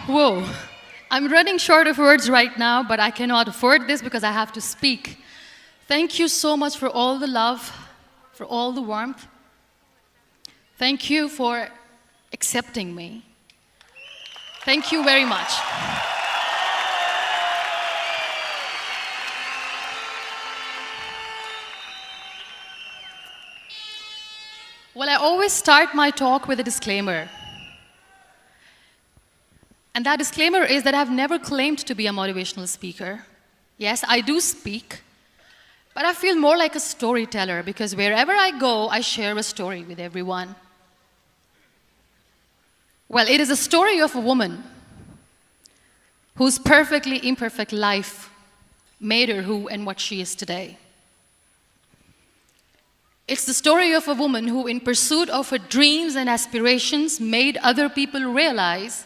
Whoa. I'm running short of words right now, but I cannot afford this because I have to speak. Thank you so much for all the love, for all the warmth. Thank you for accepting me. Thank you very much. Well, I always start my talk with a disclaimer. And that disclaimer is that I've never claimed to be a motivational speaker. Yes, I do speak, but I feel more like a storyteller because wherever I go, I share a story with everyone. Well, it is a story of a woman whose perfectly imperfect life made her who and what she is today. It's the story of a woman who, in pursuit of her dreams and aspirations, made other people realize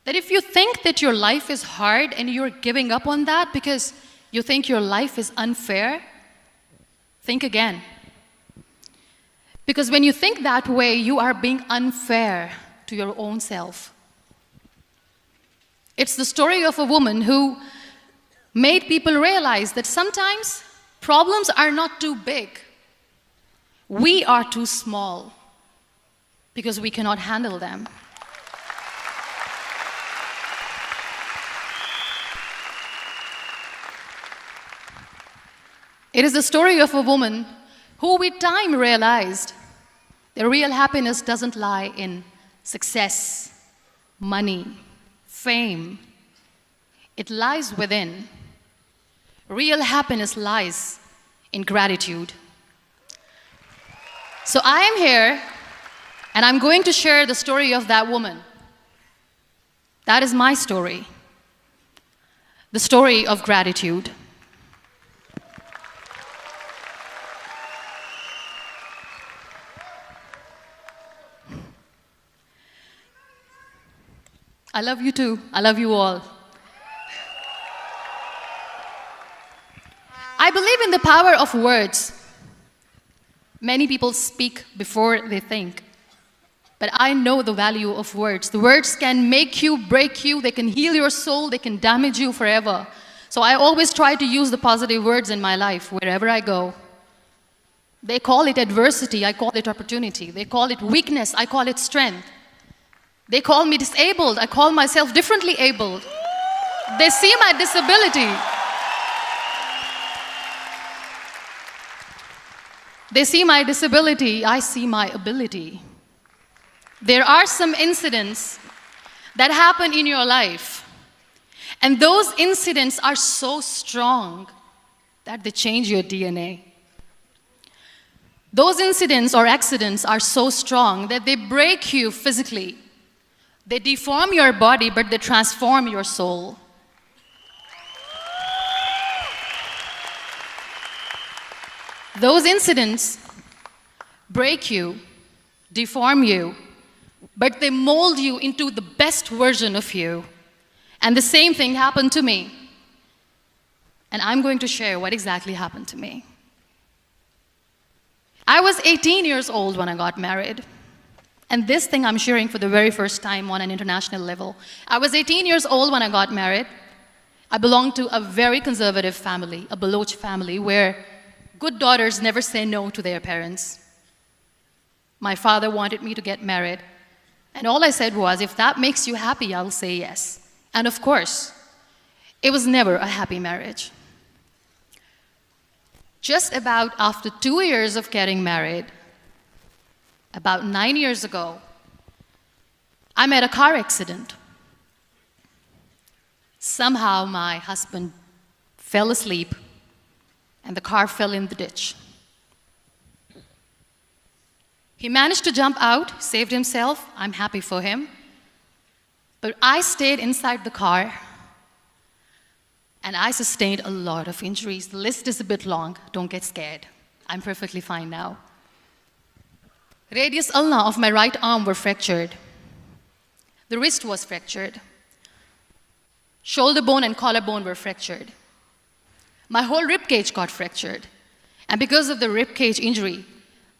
that if you think that your life is hard and you're giving up on that because you think your life is unfair, think again. Because when you think that way, you are being unfair to your own self. It's the story of a woman who made people realize that sometimes problems are not too big. We are too small because we cannot handle them. It is the story of a woman who with time realized that real happiness doesn't lie in success, money, fame. It lies within. Real happiness lies in gratitude. So I am here, and I'm going to share the story of that woman. That is my story. The story of gratitude. I love you too. I love you all. I believe in the power of words. Many people speak before they think. But I know the value of words. The words can make you, break you, they can heal your soul, they can damage you forever. So I always try to use the positive words in my life wherever I go. They call it adversity, I call it opportunity. They call it weakness, I call it strength. They call me disabled, I call myself differently abled. They see my disability. They see my disability, I see my ability. There are some incidents that happen in your life, and those incidents are so strong that they change your DNA. Those incidents or accidents are so strong that they break you physically. They deform your body, but they transform your soul. Those incidents break you, deform you, but they mold you into the best version of you. And the same thing happened to me. And I'm going to share what exactly happened to me. I was 18 years old when I got married. And this thing I'm sharing for the very first time on an international level. I was 18 years old when I got married. I belonged to a very conservative family, a Baloch family, where good daughters never say no to their parents. My father wanted me to get married. And all I said was, if that makes you happy, I'll say yes. And of course, it was never a happy marriage. Just about after 2 years of getting married, about 9 years ago, I met a car accident. Somehow my husband fell asleep and the car fell in the ditch. He managed to jump out, saved himself. I'm happy for him. But I stayed inside the car and I sustained a lot of injuries. The list is a bit long. Don't get scared. I'm perfectly fine now. Radius ulna of my right arm were fractured. The wrist was fractured. Shoulder bone and collarbone were fractured. My whole rib cage got fractured. And because of the rib cage injury,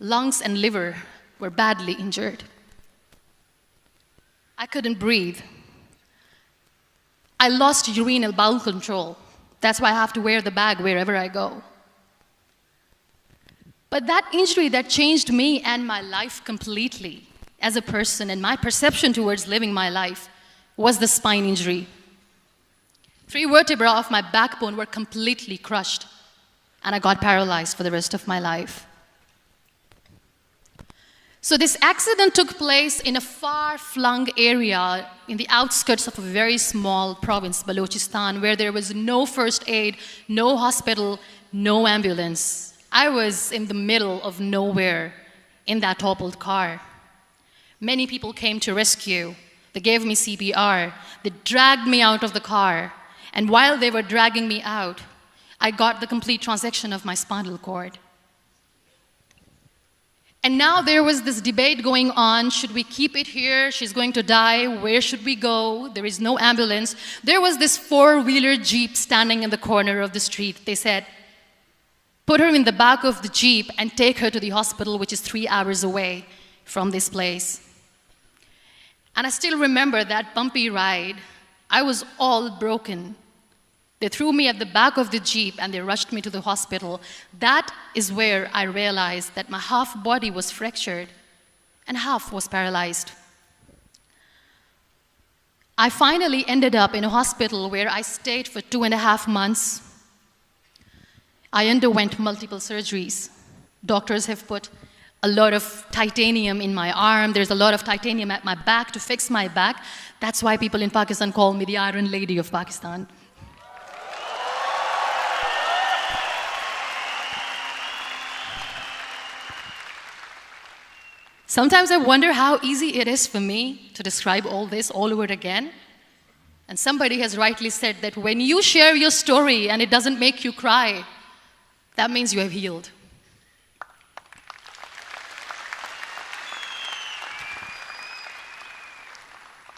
lungs and liver were badly injured. I couldn't breathe. I lost urinary bowel control. That's why I have to wear the bag wherever I go. But that injury that changed me and my life completely as a person and my perception towards living my life was the spine injury. 3 vertebrae of my backbone were completely crushed, and I got paralyzed for the rest of my life. So this accident took place in a far-flung area in the outskirts of a very small province, Balochistan, where there was no first aid, no hospital, no ambulance. I was in the middle of nowhere in that toppled car. Many people came to rescue. They gave me CPR. They dragged me out of the car. And while they were dragging me out, I got the complete transection of my spinal cord. And now there was this debate going on. Should we keep it here? She's going to die. Where should we go? There is no ambulance. There was this 4-wheeler Jeep standing in the corner of the street. They said, put her in the back of the Jeep and take her to the hospital, which is 3 hours away from this place. And I still remember that bumpy ride. I was all broken. They threw me at the back of the Jeep and they rushed me to the hospital. That is where I realized that my half body was fractured and half was paralyzed. I finally ended up in a hospital where I stayed for 2.5 months. I underwent multiple surgeries. Doctors have put a lot of titanium in my arm. There's a lot of titanium at my back to fix my back. That's why people in Pakistan call me the Iron Lady of Pakistan. Sometimes I wonder how easy it is for me to describe all this all over again. And somebody has rightly said that when you share your story and it doesn't make you cry, that means you have healed.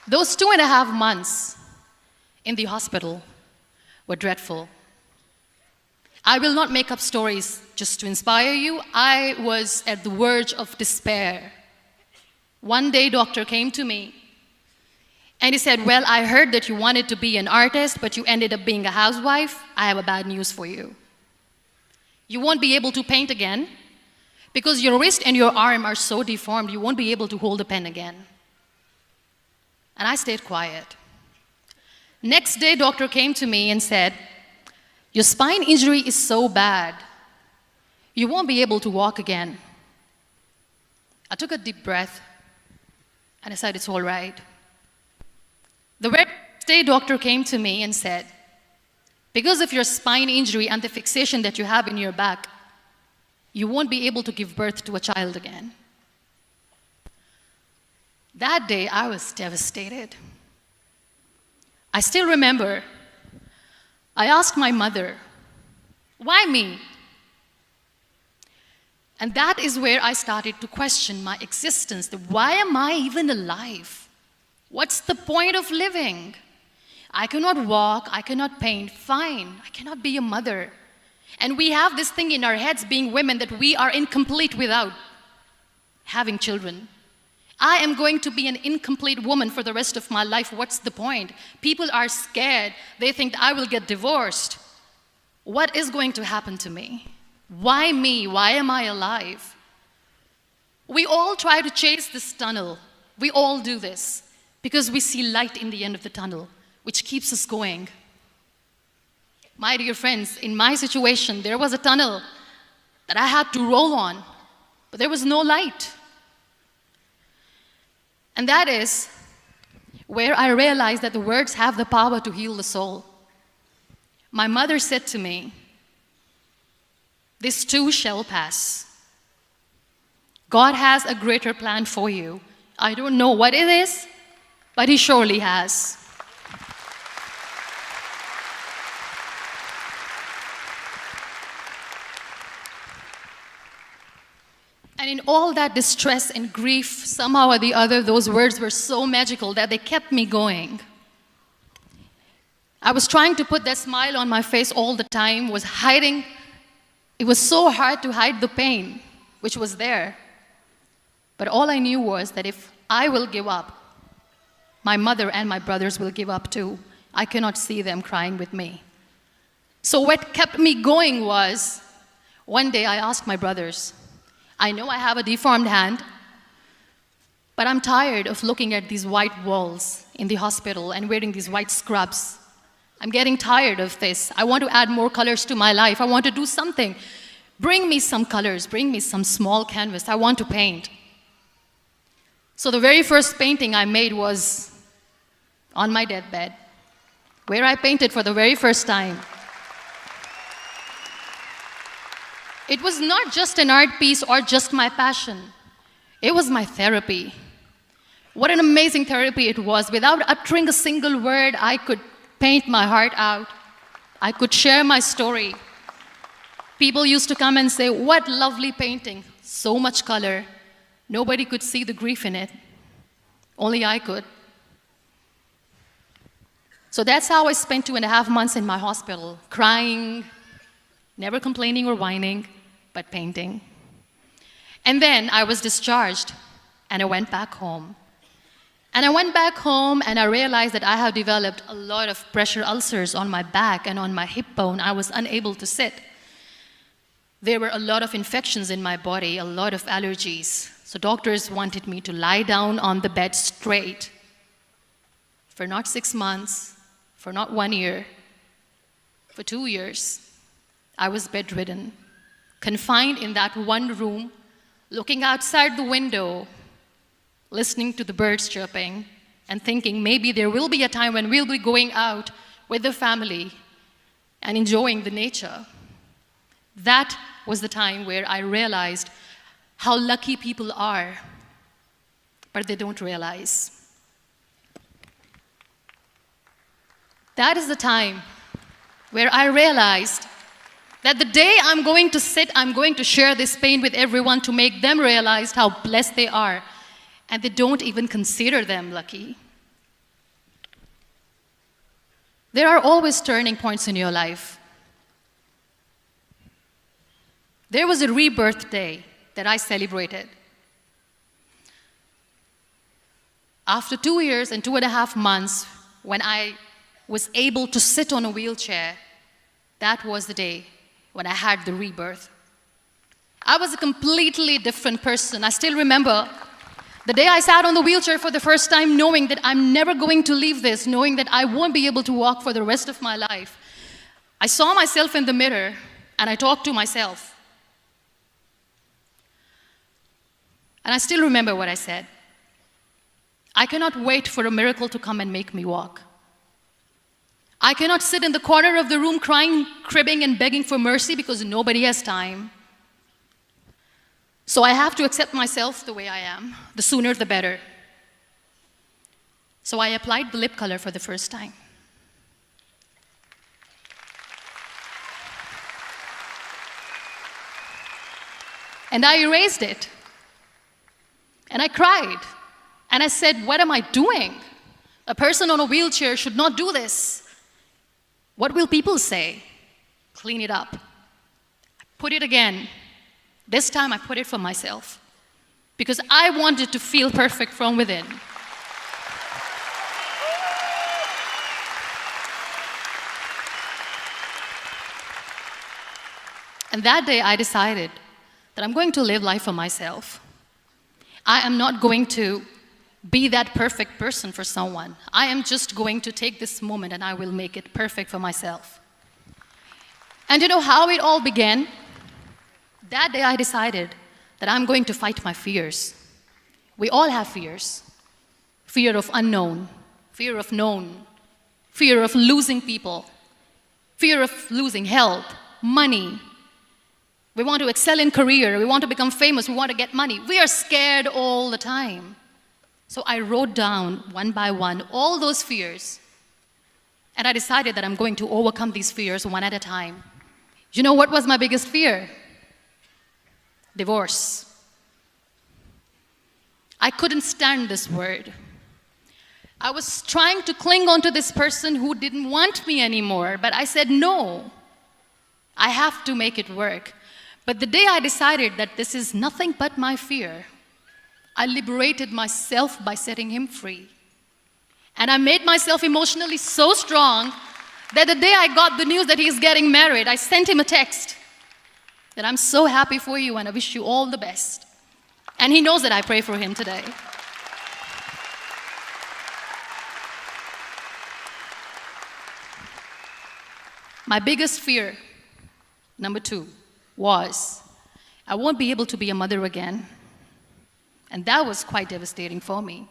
Those 2.5 months in the hospital were dreadful. I will not make up stories just to inspire you. I was at the verge of despair. One day, doctor came to me and he said, well, I heard that you wanted to be an artist, but you ended up being a housewife. I have a bad news for you. You won't be able to paint again because your wrist and your arm are so deformed, you won't be able to hold a pen again. And I stayed quiet. Next day, doctor came to me and said, your spine injury is so bad, you won't be able to walk again. I took a deep breath and I said, it's all right. The very next day, doctor came to me and said, because of your spine injury and the fixation that you have in your back, you won't be able to give birth to a child again. That day, I was devastated. I still remember, I asked my mother, why me? And that is where I started to question my existence. Why am I even alive? What's the point of living? I cannot walk, I cannot paint, fine. I cannot be a mother. And we have this thing in our heads, being women, that we are incomplete without having children. I am going to be an incomplete woman for the rest of my life. What's the point? People are scared. They think I will get divorced. What is going to happen to me? Why me? Why am I alive? We all try to chase this tunnel. We all do this because we see light in the end of the tunnel, which keeps us going. My dear friends, in my situation, there was a tunnel that I had to roll on, but there was no light. And that is where I realized that the words have the power to heal the soul. My mother said to me, this too shall pass. God has a greater plan for you. I don't know what it is, but He surely has. And in all that distress and grief, somehow or the other, those words were so magical that they kept me going. I was trying to put that smile on my face all the time, was hiding. It was so hard to hide the pain, which was there. But all I knew was that if I will give up, my mother and my brothers will give up too. I cannot see them crying with me. So what kept me going was, one day I asked my brothers, I know I have a deformed hand, but I'm tired of looking at these white walls in the hospital and wearing these white scrubs. I'm getting tired of this. I want to add more colors to my life. I want to do something. Bring me some colors. Bring me some small canvas. I want to paint. So the very first painting I made was on my deathbed, where I painted for the very first time. It was not just an art piece or just my passion. It was my therapy. What an amazing therapy it was. Without uttering a single word, I could paint my heart out. I could share my story. People used to come and say, what lovely painting, so much color. Nobody could see the grief in it. Only I could. So that's how I spent 2.5 months in my hospital, crying, never complaining or whining, but painting. And then I was discharged, and I went back home. And I went back home, and I realized that I have developed a lot of pressure ulcers on my back and on my hip bone. I was unable to sit. There were a lot of infections in my body, a lot of allergies. So doctors wanted me to lie down on the bed straight for not 6 months, for not 1 year, for 2 years. I was bedridden, confined in that one room, looking outside the window, listening to the birds chirping, and thinking maybe there will be a time when we'll be going out with the family and enjoying the nature. That was the time where I realized how lucky people are, but they don't realize. That is the time where I realized that the day I'm going to sit, I'm going to share this pain with everyone to make them realize how blessed they are, and they don't even consider them lucky. There are always turning points in your life. There was a rebirth day that I celebrated. After 2 years and 2.5 months, when I was able to sit on a wheelchair, that was the day when I had the rebirth. I was a completely different person. I still remember the day I sat on the wheelchair for the first time, knowing that I'm never going to leave this, knowing that I won't be able to walk for the rest of my life. I saw myself in the mirror, and I talked to myself. And I still remember what I said. I cannot wait for a miracle to come and make me walk. I cannot sit in the corner of the room crying, cribbing, and begging for mercy because nobody has time. So I have to accept myself the way I am. The sooner, the better. So I applied the lip color for the first time. And I erased it. And I cried. And I said, what am I doing? A person on a wheelchair should not do this. What will people say? Clean it up. Put it again. This time I put it for myself. Because I wanted to feel perfect from within. And that day I decided that I'm going to live life for myself. I am not going to be that perfect person for someone. I am just going to take this moment and I will make it perfect for myself. And you know how it all began? That day I decided that I'm going to fight my fears. We all have fears. Fear of unknown, fear of known, fear of losing people, fear of losing health, money. We want to excel in career, we want to become famous, we want to get money. We are scared all the time. So I wrote down one by one all those fears. And I decided that I'm going to overcome these fears one at a time. You know what was my biggest fear? Divorce. I couldn't stand this word. I was trying to cling on to this person who didn't want me anymore, but I said no. I have to make it work. But the day I decided that this is nothing but my fear, I liberated myself by setting him free. And I made myself emotionally so strong that the day I got the news that he's getting married, I sent him a text that I'm so happy for you and I wish you all the best. And he knows that I pray for him today. My biggest fear, number 2, was I won't be able to be a mother again. And that was quite devastating for me.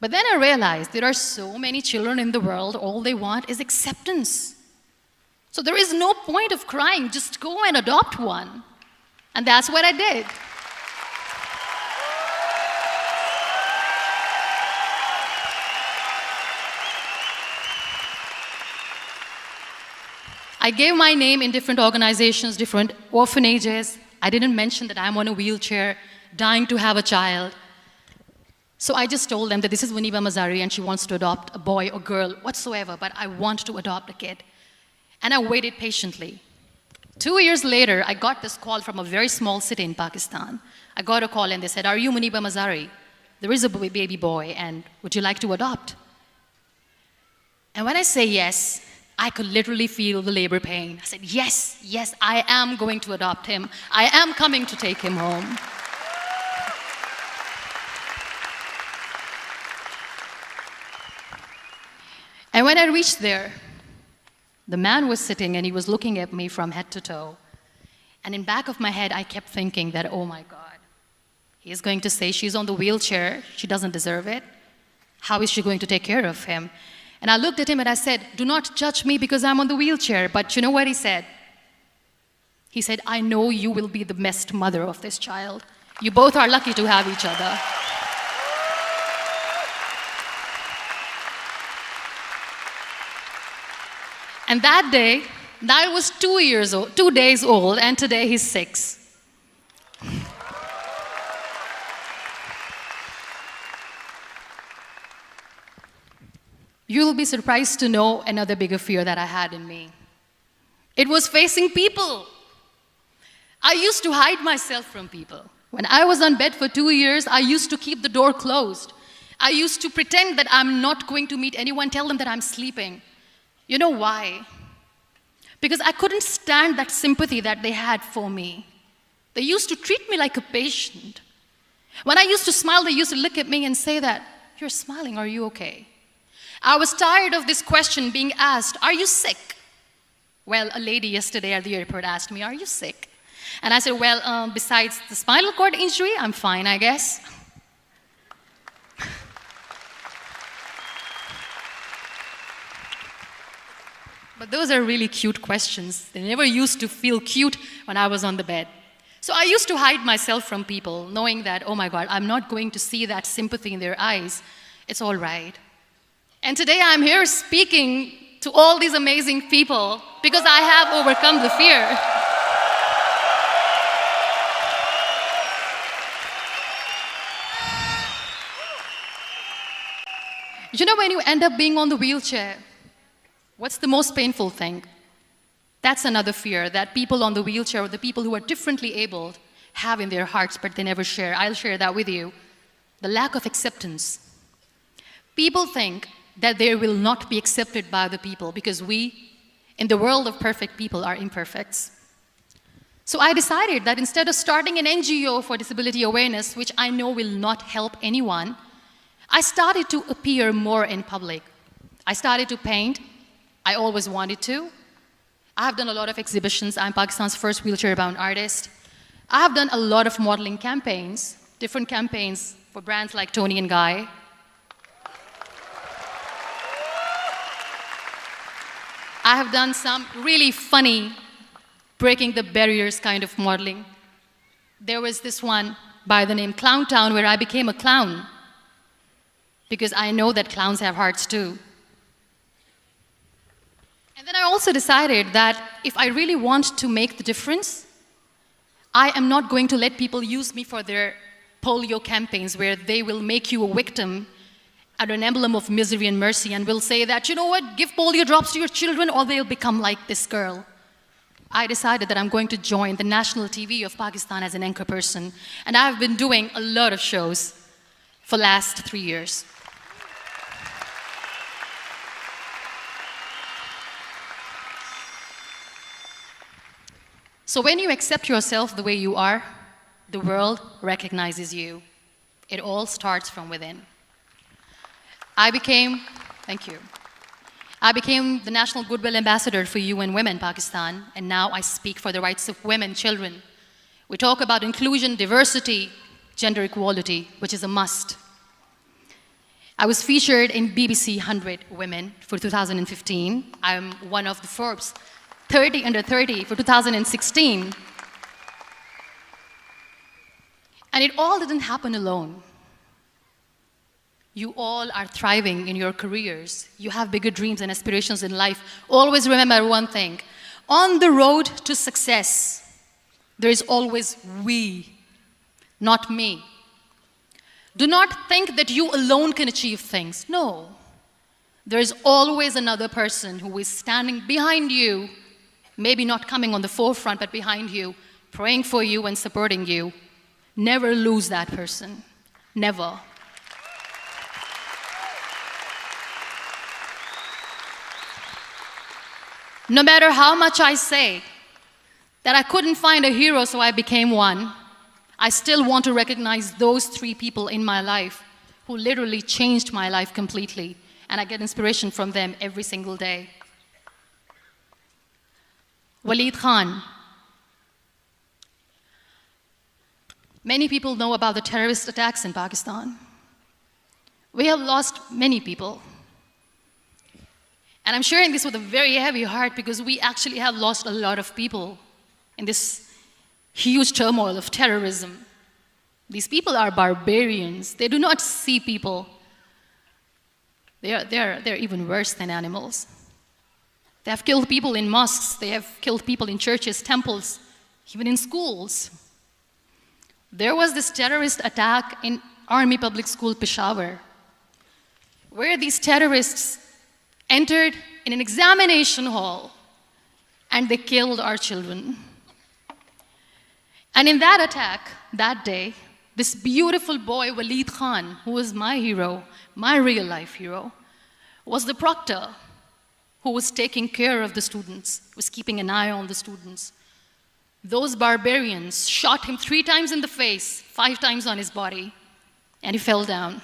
But then I realized there are so many children in the world, all they want is acceptance. So there is no point of crying, just go and adopt one. And that's what I did. I gave my name in different organizations, different orphanages. I didn't mention that I'm on a wheelchair, dying to have a child. So I just told them that this is Muniba Mazari and she wants to adopt a boy or girl, whatsoever, but I want to adopt a kid. And I waited patiently. 2 years later, I got this call from a very small city in Pakistan. I got a call and they said, "Are you Muniba Mazari? There is a baby boy and would you like to adopt?" And when I say yes, I could literally feel the labor pain. I said, yes, yes, I am going to adopt him. I am coming to take him home. And when I reached there, the man was sitting and he was looking at me from head to toe. And in back of my head, I kept thinking that, oh my God, he is going to say she's on the wheelchair, she doesn't deserve it. How is she going to take care of him? And I looked at him and I said, "Do not judge me because I'm on the wheelchair." But you know what he said? He said, "I know you will be the best mother of this child. You both are lucky to have each other." And that day, I was 2 days old, and today he's 6. You'll be surprised to know another bigger fear that I had in me. It was facing people. I used to hide myself from people. When I was on bed for 2 years, I used to keep the door closed. I used to pretend that I'm not going to meet anyone, tell them that I'm sleeping. You know why? Because I couldn't stand that sympathy that they had for me. They used to treat me like a patient. When I used to smile, they used to look at me and say that, "You're smiling, are you okay?" I was tired of this question being asked, "Are you sick?" Well, a lady yesterday at the airport asked me, "Are you sick?" And I said, "Well, besides the spinal cord injury, I'm fine, I guess." But those are really cute questions. They never used to feel cute when I was on the bed. So I used to hide myself from people, knowing that, oh my God, I'm not going to see that sympathy in their eyes. It's all right. And today I'm here speaking to all these amazing people because I have overcome the fear. You know, when you end up being on the wheelchair, what's the most painful thing? That's another fear that people on the wheelchair or the people who are differently abled have in their hearts, but they never share. I'll share that with you. The lack of acceptance. People think that they will not be accepted by the people because we, in the world of perfect people, are imperfects. So I decided that instead of starting an NGO for disability awareness, which I know will not help anyone, I started to appear more in public. I started to paint. I always wanted to. I have done a lot of exhibitions. I'm Pakistan's first wheelchair-bound artist. I have done a lot of modeling campaigns, different campaigns for brands like Tony and Guy. I have done some really funny, breaking the barriers kind of modeling. There was this one by the name Clown Town where I became a clown because I know that clowns have hearts too. And then I also decided that if I really want to make the difference, I am not going to let people use me for their polio campaigns where they will make you a victim and an emblem of misery and mercy and will say that, you know what, give polio drops to your children or they'll become like this girl. I decided that I'm going to join the national TV of Pakistan as an anchor person. And I've been doing a lot of shows for the last 3 years. So when you accept yourself the way you are, the world recognizes you. It all starts from within. Thank you. I became the National Goodwill Ambassador for UN Women Pakistan, and now I speak for the rights of women, children. We talk about inclusion, diversity, gender equality, which is a must. I was featured in BBC 100 Women for 2015. I'm one of the Forbes 30 under 30 for 2016. And it all didn't happen alone. You all are thriving in your careers. You have bigger dreams and aspirations in life. Always remember one thing. On the road to success, there is always we, not me. Do not think that you alone can achieve things. No. There is always another person who is standing behind you, maybe not coming on the forefront, but behind you, praying for you and supporting you. Never lose that person. Never. No matter how much I say that I couldn't find a hero, so I became one, I still want to recognize those 3 people in my life who literally changed my life completely, and I get inspiration from them every single day. Waleed Khan. Many people know about the terrorist attacks in Pakistan. We have lost many people. And I'm sharing this with a very heavy heart because we actually have lost a lot of people in this huge turmoil of terrorism. These people are barbarians. They do not see people. They're even worse than animals. They have killed people in mosques. They have killed people in churches, temples, even in schools. There was this terrorist attack in Army Public School, Peshawar, where these terrorists entered in an examination hall and they killed our children. And in that attack, that day, this beautiful boy, Waleed Khan, who was my hero, my real-life hero, was the proctor who was taking care of the students, was keeping an eye on the students. Those barbarians shot him 3 times in the face, 5 times on his body, and he fell down.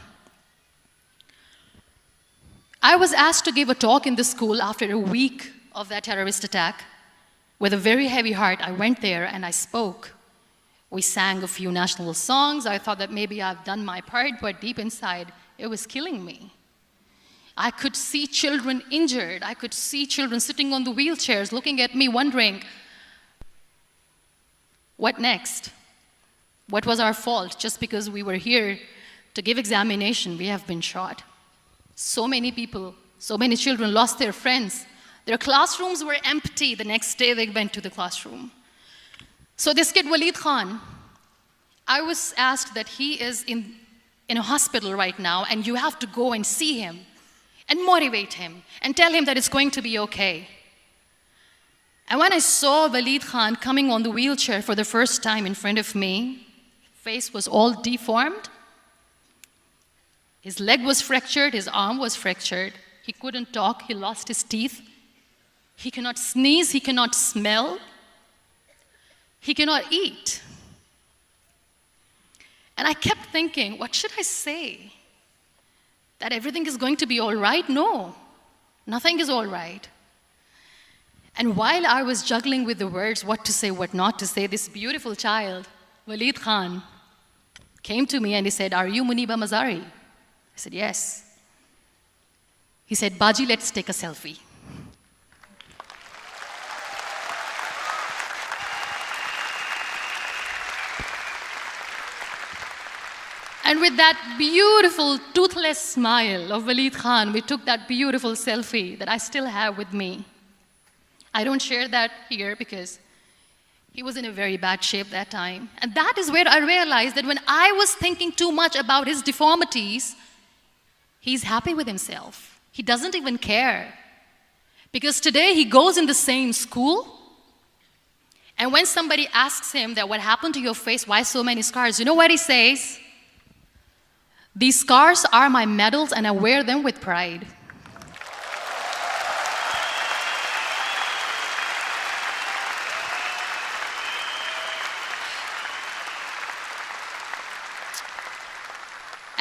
I was asked to give a talk in the school after a week of that terrorist attack. With a very heavy heart, I went there and I spoke. We sang a few national songs. I thought that maybe I've done my part, but deep inside, it was killing me. I could see children injured. I could see children sitting on the wheelchairs, looking at me, wondering, what next? What was our fault? Just because we were here to give examination, we have been shot. So many people, so many children lost their friends. Their classrooms were empty. The next day they went to the classroom. So this kid, Waleed Khan, I was asked that he is in a hospital right now, and you have to go and see him and motivate him and tell him that it's going to be okay. And when I saw Waleed Khan coming on the wheelchair for the first time in front of me, face was all deformed. His leg was fractured, his arm was fractured. He couldn't talk, he lost his teeth. He cannot sneeze, he cannot smell. He cannot eat. And I kept thinking, what should I say? That everything is going to be all right? No, nothing is all right. And while I was juggling with the words, what to say, what not to say, this beautiful child, Waleed Khan, came to me and he said, "Are you Muniba Mazari?" I said, "Yes." He said, "Baji, let's take a selfie." And with that beautiful, toothless smile of Waleed Khan, we took that beautiful selfie that I still have with me. I don't share that here because he was in a very bad shape that time. And that is where I realized that when I was thinking too much about his deformities, he's happy with himself. He doesn't even care. Because today he goes in the same school, and when somebody asks him that what happened to your face, why so many scars, you know what he says? "These scars are my medals and I wear them with pride."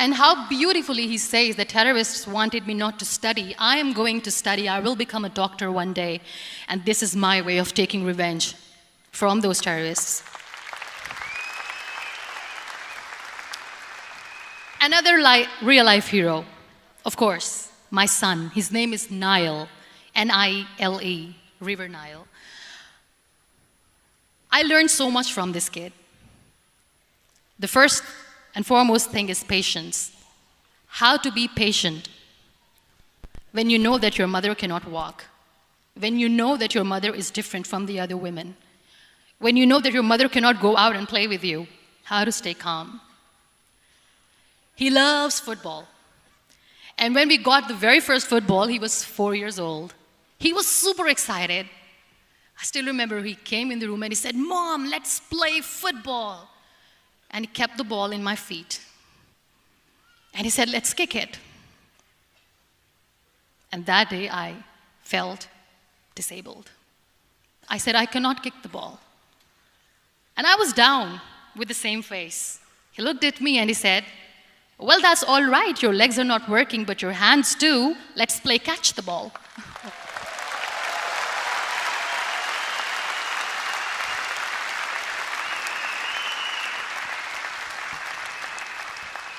And how beautifully he says the terrorists wanted me not to study. I am going to study. I will become a doctor one day. And this is my way of taking revenge from those terrorists. Another real-life hero, of course, my son. His name is Nile, N-I-L-E, River Nile. I learned so much from this kid. The first and foremost thing is patience. How to be patient when you know that your mother cannot walk, when you know that your mother is different from the other women, when you know that your mother cannot go out and play with you, how to stay calm. He loves football. And when we got the very first football, he was 4 years old. He was super excited. I still remember he came in the room and he said, "Mom, let's play football." And he kept the ball in my feet. And he said, "Let's kick it." And that day I felt disabled. I said, "I cannot kick the ball." And I was down with the same face. He looked at me and he said, "Well, that's all right. Your legs are not working, but your hands do. Let's play catch the ball."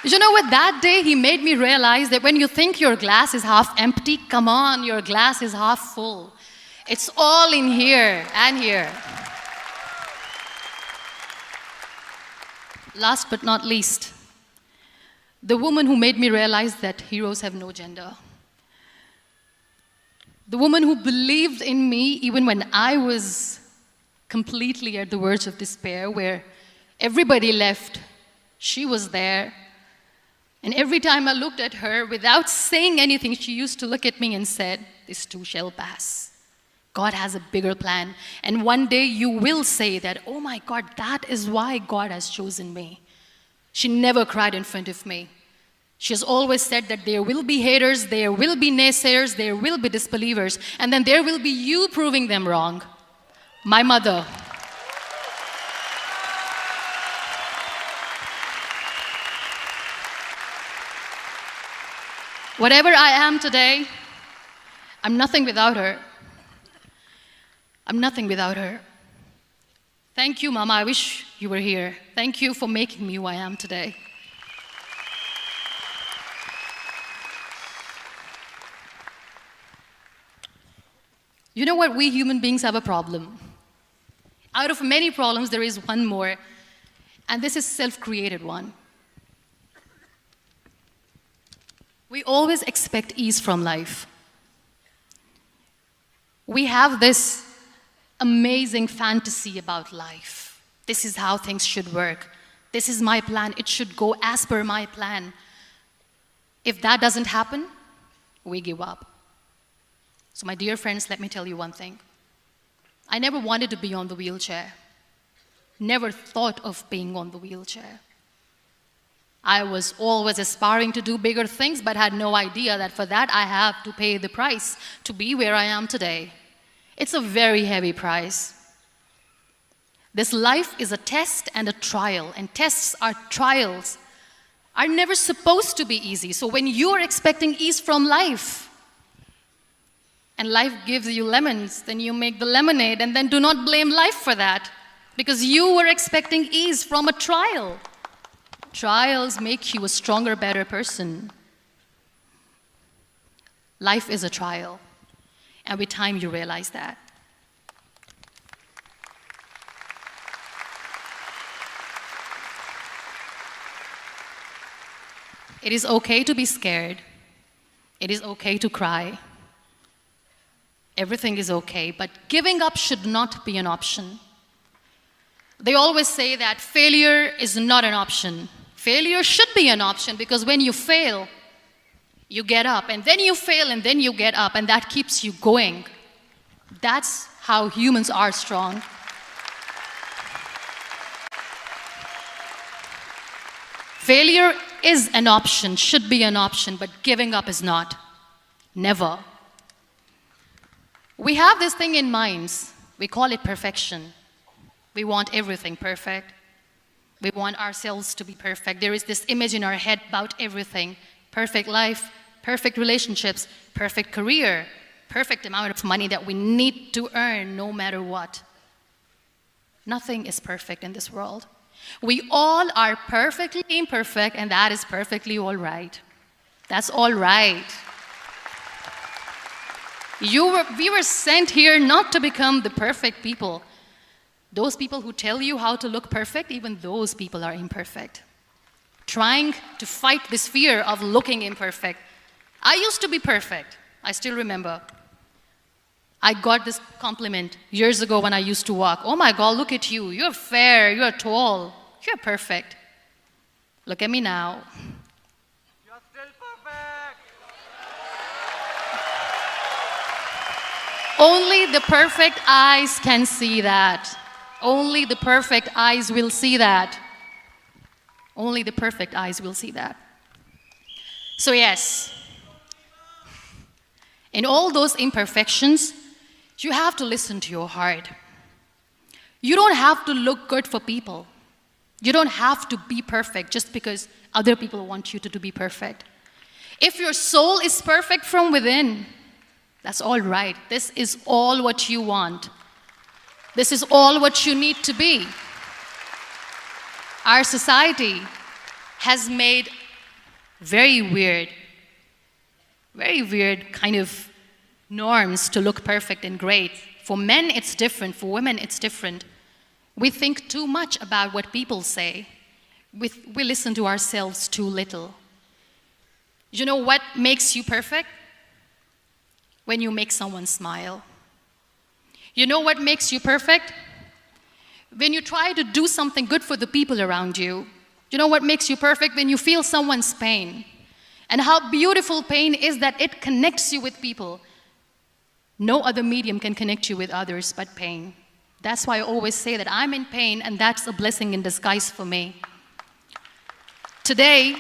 You know what? That day he made me realize that when you think your glass is half empty, come on, your glass is half full. It's all in here and here. Last but not least, the woman who made me realize that heroes have no gender. The woman who believed in me even when I was completely at the verge of despair, where everybody left, she was there. And every time I looked at her, without saying anything, she used to look at me and said, "This too shall pass. God has a bigger plan. And one day you will say that, oh my God, that is why God has chosen me." She never cried in front of me. She has always said that there will be haters, there will be naysayers, there will be disbelievers, and then there will be you proving them wrong. My mother. Whatever I am today, I'm nothing without her. I'm nothing without her. Thank you, Mama. I wish you were here. Thank you for making me who I am today. You know what? We human beings have a problem. Out of many problems, there is one more, and this is a self-created one. We always expect ease from life. We have this amazing fantasy about life. This is how things should work. This is my plan. It should go as per my plan. If that doesn't happen, we give up. So my dear friends, let me tell you one thing. I never wanted to be on the wheelchair. Never thought of being on the wheelchair. I was always aspiring to do bigger things, but had no idea that for that I have to pay the price to be where I am today. It's a very heavy price. This life is a test and a trial, and tests are trials are never supposed to be easy. So when you are expecting ease from life, and life gives you lemons, then you make the lemonade, and then do not blame life for that, because you were expecting ease from a trial. Trials make you a stronger, better person. Life is a trial, and with time you realize that. It is okay to be scared. It is okay to cry. Everything is okay, but giving up should not be an option. They always say that failure is not an option. Failure should be an option, because when you fail, you get up, and then you fail, and then you get up, and that keeps you going. That's how humans are strong. Failure is an option, should be an option, but giving up is not. Never. We have this thing in minds. We call it perfection. We want everything perfect. We want ourselves to be perfect. There is this image in our head about everything. Perfect life, perfect relationships, perfect career, perfect amount of money that we need to earn no matter what. Nothing is perfect in this world. We all are perfectly imperfect, and that is perfectly all right. That's all right. We were sent here not to become the perfect people. Those people who tell you how to look perfect, even those people are imperfect. Trying to fight this fear of looking imperfect. I used to be perfect. I still remember. I got this compliment years ago when I used to walk. Oh my God, look at you. You're fair, you're tall, you're perfect. Look at me now. You're still perfect. Only the perfect eyes can see that. Only the perfect eyes will see that. Only the perfect eyes will see that. So yes, in all those imperfections, you have to listen to your heart. You don't have to look good for people. You don't have to be perfect just because other people want you to be perfect. If your soul is perfect from within, that's all right. This is all what you want. This is all what you need to be. Our society has made very weird kind of norms to look perfect and great. For men, it's different. For women, it's different. We think too much about what people say. We listen to ourselves too little. You know what makes you perfect? When you make someone smile. You know what makes you perfect? When you try to do something good for the people around you. You know what makes you perfect? When you feel someone's pain. And how beautiful pain is that it connects you with people. No other medium can connect you with others but pain. That's why I always say that I'm in pain, and that's a blessing in disguise for me. Today,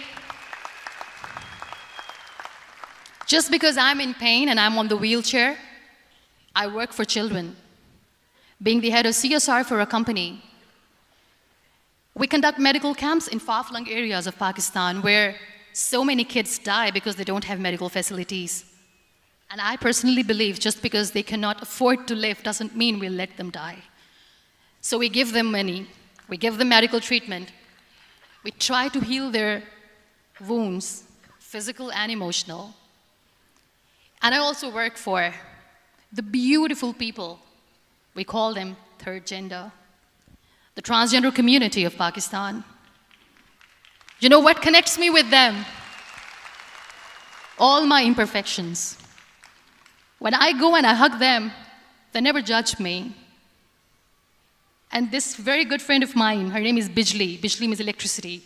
just because I'm in pain and I'm on the wheelchair, I work for children. Being the head of CSR for a company, we conduct medical camps in far-flung areas of Pakistan where so many kids die because they don't have medical facilities. And I personally believe just because they cannot afford to live doesn't mean we'll let them die. So we give them money, we give them medical treatment, we try to heal their wounds, physical and emotional. And I also work for the beautiful people. We call them third gender, the transgender community of Pakistan. You know what connects me with them? All my imperfections. When I go and I hug them, they never judge me. And this very good friend of mine, her name is Bijli. Bijli means electricity.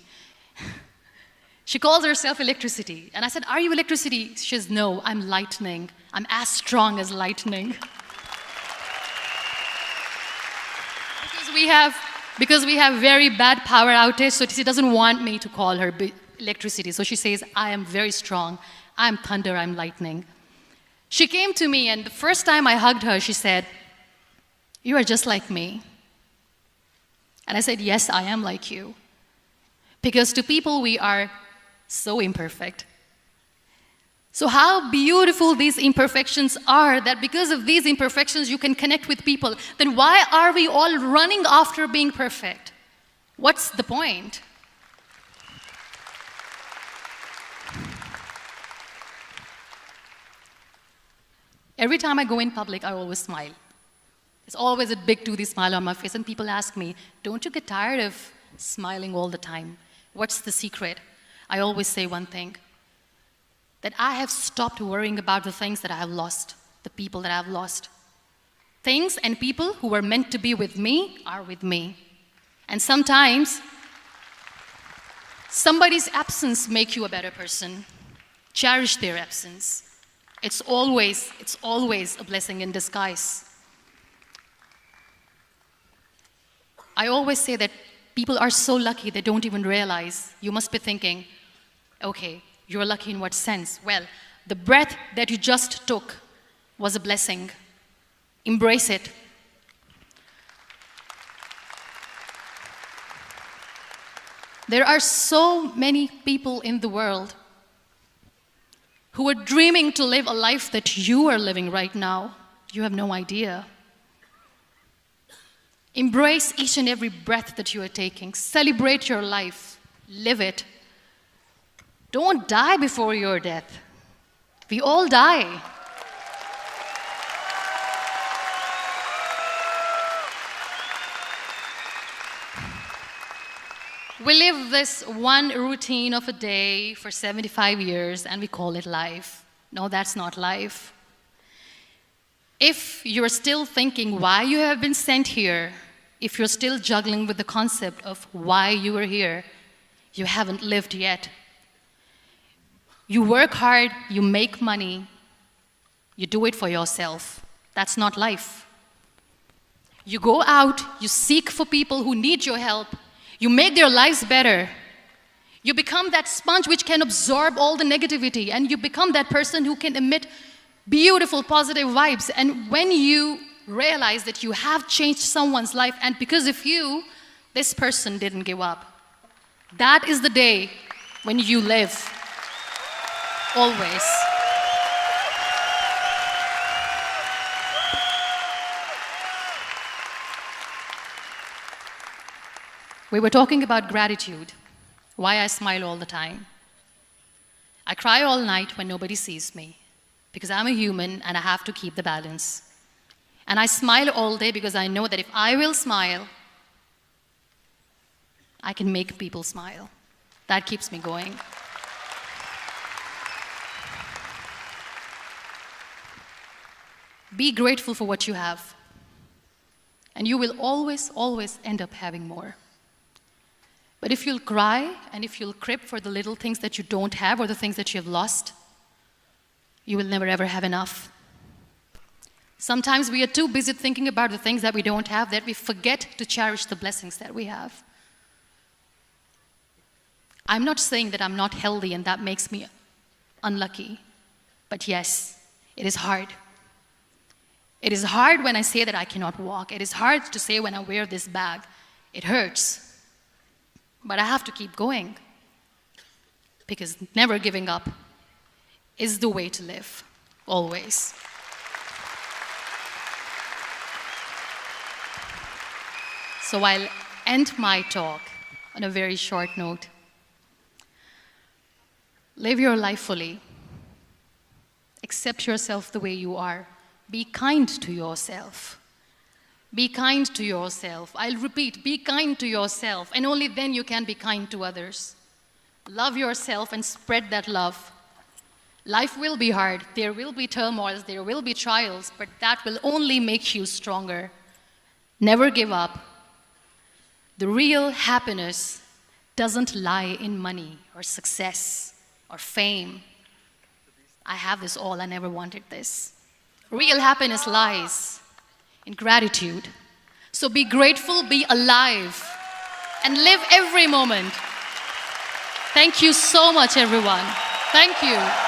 She calls herself electricity. And I said, are you electricity? She says, no, I'm lightning. I'm as strong as lightning. Because we have very bad power outage, so she doesn't want me to call her electricity. So she says, I am very strong. I'm thunder, I'm lightning. She came to me, and the first time I hugged her, she said, you are just like me. And I said, yes, I am like you. Because to people, we are so imperfect. So how beautiful these imperfections are, that because of these imperfections you can connect with people. Then why are we all running after being perfect? What's the point? Every time I go in public, I always smile. There's always a big toothy smile on my face, and people ask me, don't you get tired of smiling all the time? What's the secret? I always say one thing, that I have stopped worrying about the things that I have lost, the people that I have lost. Things and people who were meant to be with me are with me. And sometimes, somebody's absence makes you a better person. Cherish their absence. It's always a blessing in disguise. I always say that people are so lucky they don't even realize. You must be thinking, okay, you're lucky in what sense? Well, the breath that you just took was a blessing. Embrace it. There are so many people in the world who are dreaming to live a life that you are living right now. You have no idea. Embrace each and every breath that you are taking. Celebrate your life. Live it. Don't die before your death. We all die. We live this one routine of a day for 75 years and we call it life. No, that's not life. If you're still thinking why you have been sent here, if you're still juggling with the concept of why you are here, you haven't lived yet. You work hard, you make money, you do it for yourself. That's not life. You go out, you seek for people who need your help, you make their lives better. You become that sponge which can absorb all the negativity, and you become that person who can emit beautiful, positive vibes. And when you realize that you have changed someone's life, and because of you, this person didn't give up, that is the day when you live. Always. We were talking about gratitude, why I smile all the time. I cry all night when nobody sees me, because I'm a human and I have to keep the balance. And I smile all day because I know that if I will smile, I can make people smile. That keeps me going. Be grateful for what you have, and you will always, always end up having more. But if you'll cry and if you'll crib for the little things that you don't have or the things that you have lost, you will never ever have enough. Sometimes we are too busy thinking about the things that we don't have that we forget to cherish the blessings that we have. I'm not saying that I'm not healthy and that makes me unlucky, but yes, it is hard. It is hard when I say that I cannot walk. It is hard to say when I wear this bag. It hurts. But I have to keep going, because never giving up is the way to live, always. So I'll end my talk on a very short note. Live your life fully. Accept yourself the way you are. Be kind to yourself. Be kind to yourself. I'll repeat, be kind to yourself, and only then you can be kind to others. Love yourself and spread that love. Life will be hard. There will be turmoils, there will be trials, but that will only make you stronger. Never give up. The real happiness doesn't lie in money or success or fame. I have this all, I never wanted this. Real happiness lies in gratitude. So be grateful, be alive, and live every moment. Thank you so much, everyone. Thank you.